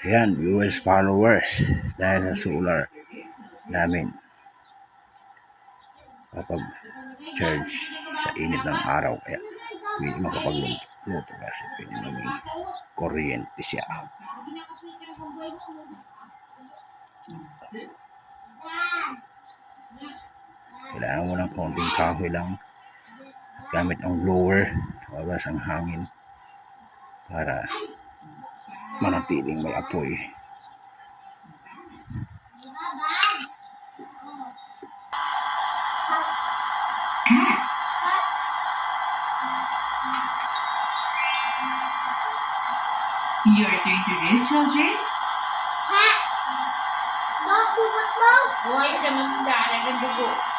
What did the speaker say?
Yan, viewers, followers, dahil sa solar namin kapag charge sa init ng araw, kaya pwede makapagluto kasi pwede maging kuryente siya. Kailangan mo ng konting kahoy lang gamit ang blower, oras ang hangin para manatiling may apoy. Your turn to read, children. Cat! Bakit mo? Boy, naman daan ang dugo.